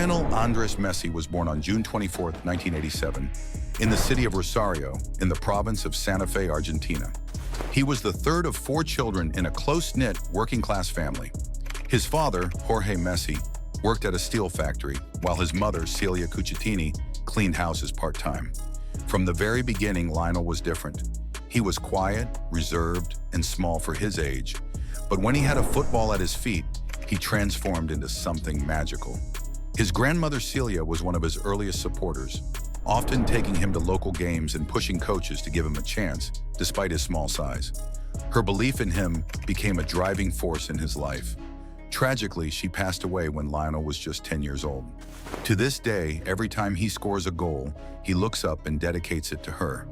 Lionel Andrés Messi was born on June 24, 1987, in the city of Rosario, in the province of Santa Fe, Argentina. He was the third of 4 children in a close-knit, working-class family. His father, Jorge Messi, worked at a steel factory, while his mother, Celia Cucitini, cleaned houses part-time. From the very beginning, Lionel was different. He was quiet, reserved, and small for his age. But when he had a football at his feet, he transformed into something magical. His grandmother Celia was one of his earliest supporters, often taking him to local games and pushing coaches to give him a chance, despite his small size. Her belief in him became a driving force in his life. Tragically, she passed away when Lionel was just 10 years old. To this day, every time he scores a goal, he looks up and dedicates it to her.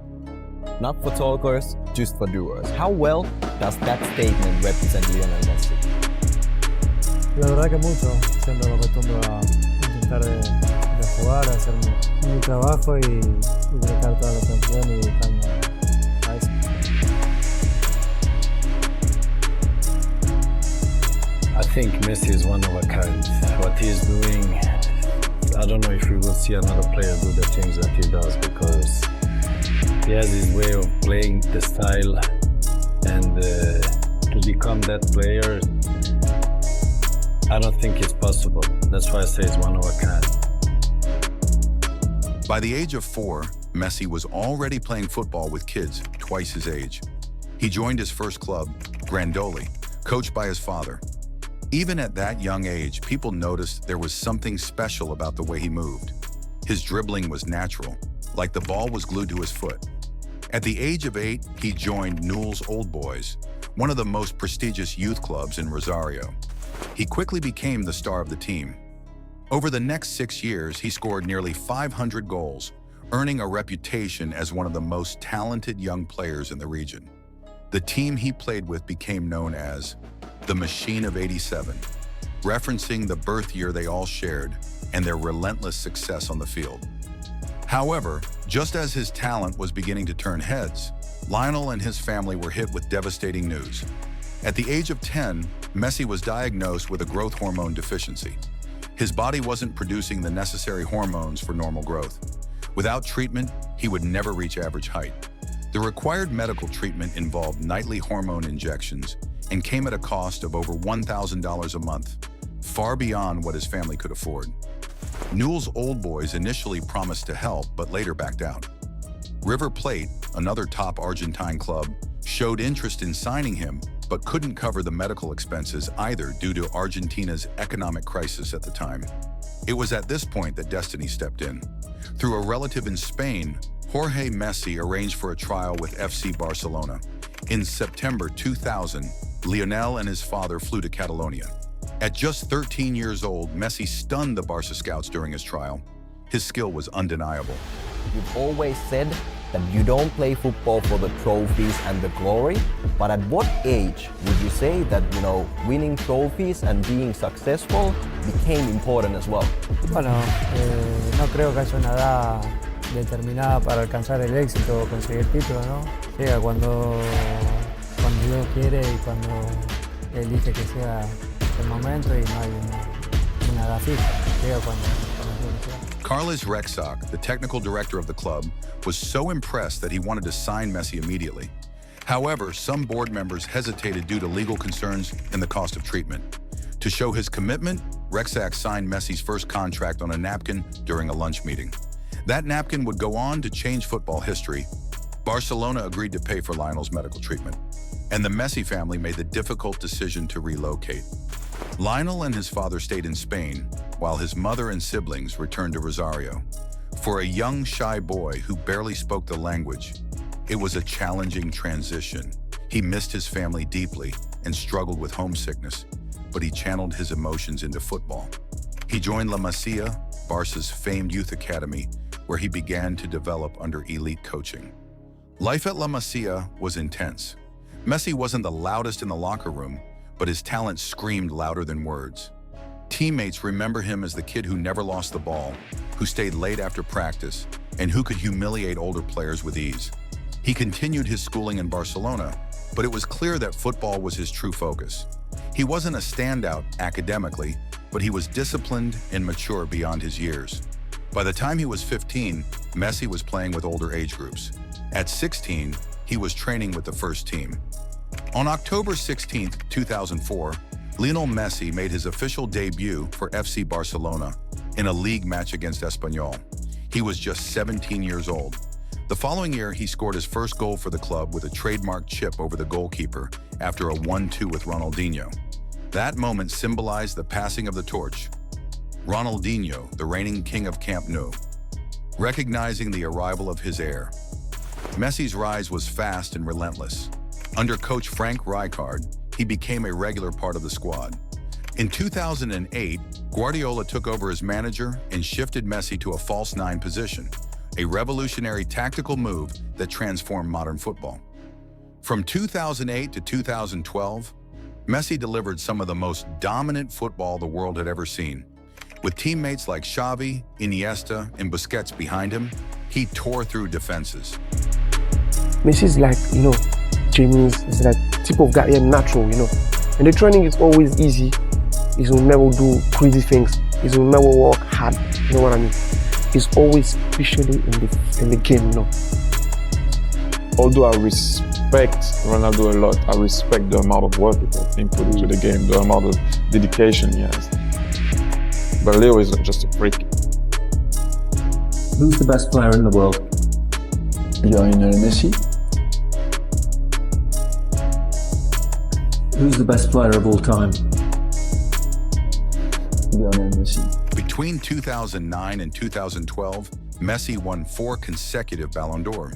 Not for talkers, just for doers. How well does that statement represent Lionel Messi? La verdad que mucho. Siempre me acostumbro a intentar de jugar, a hacer mi trabajo y dejar toda la atención y dedicarme a eso. I think Messi is one of a kind. What he is doing, I don't know if we will see another player do the things that he does, because he has his way of playing the style, and to become that player, I don't think it's possible. That's why I say it's one of a kind. By the age of 4, Messi was already playing football with kids twice his age. He joined his first club, Grandoli, coached by his father. Even at that young age, people noticed there was something special about the way he moved. His dribbling was natural, like the ball was glued to his foot. At the age of 8, he joined Newell's Old Boys, one of the most prestigious youth clubs in Rosario. He quickly became the star of the team. Over the next 6 years, he scored nearly 500 goals, earning a reputation as one of the most talented young players in the region. The team he played with became known as the Machine of '87, referencing the birth year they all shared and their relentless success on the field. However, just as his talent was beginning to turn heads, Lionel and his family were hit with devastating news. At the age of 10, Messi was diagnosed with a growth hormone deficiency. His body wasn't producing the necessary hormones for normal growth. Without treatment, he would never reach average height. The required medical treatment involved nightly hormone injections and came at a cost of over $1,000 a month, far beyond what his family could afford. Newell's Old Boys initially promised to help, but later backed out. River Plate, another top Argentine club, showed interest in signing him, but couldn't cover the medical expenses either due to Argentina's economic crisis at the time. It was at this point that destiny stepped in. Through a relative in Spain, Jorge Messi arranged for a trial with FC Barcelona. In September 2000, Lionel and his father flew to Catalonia. At just 13 years old, Messi stunned the Barca scouts during his trial. His skill was undeniable. You've always said that you don't play football for the trophies and the glory, but at what age would you say that, winning trophies and being successful became important as well? Bueno, no creo que haya una edad determinada para alcanzar el éxito o conseguir títulos, ¿no? Llega cuando Dios quiere y cuando elige que sea el momento, y no hay una edad fija. Llega cuando sea. Carles Rexach, the technical director of the club, was so impressed that he wanted to sign Messi immediately. However, some board members hesitated due to legal concerns and the cost of treatment. To show his commitment, Rexach signed Messi's first contract on a napkin during a lunch meeting. That napkin would go on to change football history. Barcelona agreed to pay for Lionel's medical treatment, and the Messi family made the difficult decision to relocate. Lionel and his father stayed in Spain, while his mother and siblings returned to Rosario. For a young, shy boy who barely spoke the language, it was a challenging transition. He missed his family deeply and struggled with homesickness, but he channeled his emotions into football. He joined La Masia, Barca's famed youth academy, where he began to develop under elite coaching. Life at La Masia was intense. Messi wasn't the loudest in the locker room, but his talent screamed louder than words. Teammates remember him as the kid who never lost the ball, who stayed late after practice, and who could humiliate older players with ease. He continued his schooling in Barcelona, but it was clear that football was his true focus. He wasn't a standout academically, but he was disciplined and mature beyond his years. By the time he was 15, Messi was playing with older age groups. At 16, he was training with the first team. On October 16, 2004, Lionel Messi made his official debut for FC Barcelona in a league match against Espanyol. He was just 17 years old. The following year, he scored his first goal for the club with a trademark chip over the goalkeeper after a 1-2 with Ronaldinho. That moment symbolized the passing of the torch. Ronaldinho, the reigning king of Camp Nou, recognizing the arrival of his heir. Messi's rise was fast and relentless. Under coach Frank Rijkaard, he became a regular part of the squad. In 2008, Guardiola took over as manager and shifted Messi to a false nine position, a revolutionary tactical move that transformed modern football. From 2008 to 2012, Messi delivered some of the most dominant football the world had ever seen. With teammates like Xavi, Iniesta, and Busquets behind him, he tore through defenses. Messi is like, James is like type of guy, natural, And the training is always easy. He will never do crazy things. He will never work hard. You know what I mean? He's always especially in the game, Although I respect Ronaldo a lot, I respect the amount of work he put into the game, the amount of dedication he has. But Leo is just a freak. Who's the best player in the world? Lionel Messi. Who's the best player of all time? Lionel Messi. Between 2009 and 2012, Messi won 4 consecutive Ballon d'Or.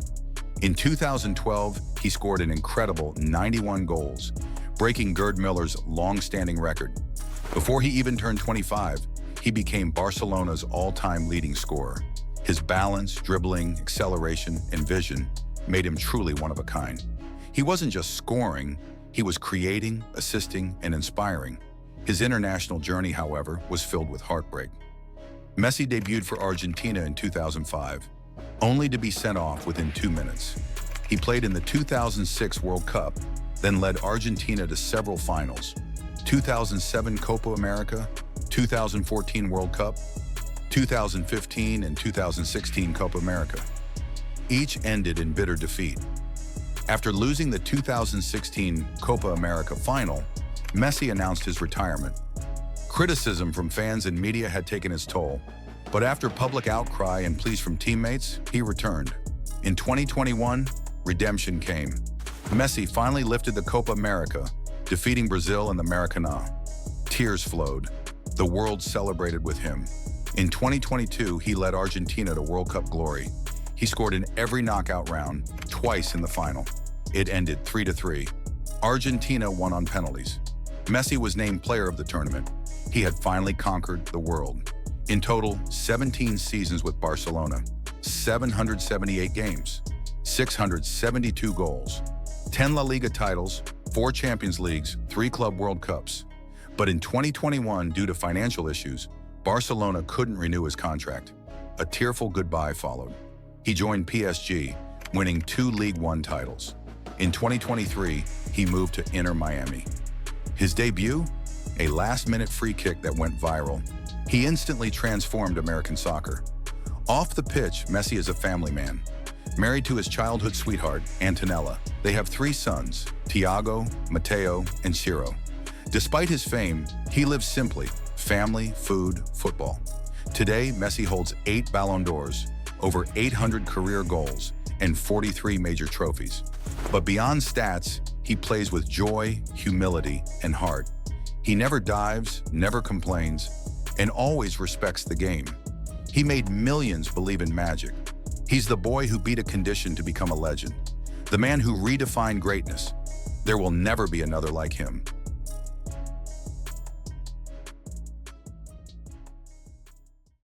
In 2012, he scored an incredible 91 goals, breaking Gerd Müller's long-standing record. Before he even turned 25, he became Barcelona's all-time leading scorer. His balance, dribbling, acceleration, and vision made him truly one of a kind. He wasn't just scoring, he was creating, assisting, and inspiring. His international journey, however, was filled with heartbreak. Messi debuted for Argentina in 2005, only to be sent off within 2 minutes. He played in the 2006 World Cup, then led Argentina to several finals: 2007 Copa America, 2014 World Cup, 2015 and 2016 Copa America. Each ended in bitter defeat. After losing the 2016 Copa America final, Messi announced his retirement. Criticism from fans and media had taken its toll, but after public outcry and pleas from teammates, he returned. In 2021, redemption came. Messi finally lifted the Copa America, defeating Brazil in the Maracanã. Tears flowed. The world celebrated with him. In 2022, he led Argentina to World Cup glory. He scored in every knockout round, twice in the final. It ended 3-3. Argentina won on penalties. Messi was named player of the tournament. He had finally conquered the world. In total, 17 seasons with Barcelona, 778 games, 672 goals, 10 La Liga titles, 4 Champions Leagues, 3 Club World Cups. But in 2021, due to financial issues, Barcelona couldn't renew his contract. A tearful goodbye followed. He joined PSG, winning 2 League One titles. In 2023, he moved to Inter Miami. His debut? A last-minute free kick that went viral. He instantly transformed American soccer. Off the pitch, Messi is a family man. Married to his childhood sweetheart, Antonella, they have 3 sons, Thiago, Matteo, and Ciro. Despite his fame, he lives simply: family, food, football. Today, Messi holds 8 Ballon d'Ors, over 800 career goals, and 43 major trophies. But beyond stats, he plays with joy, humility, and heart. He never dives, never complains, and always respects the game. He made millions believe in magic. He's the boy who beat a condition to become a legend. The man who redefined greatness. There will never be another like him.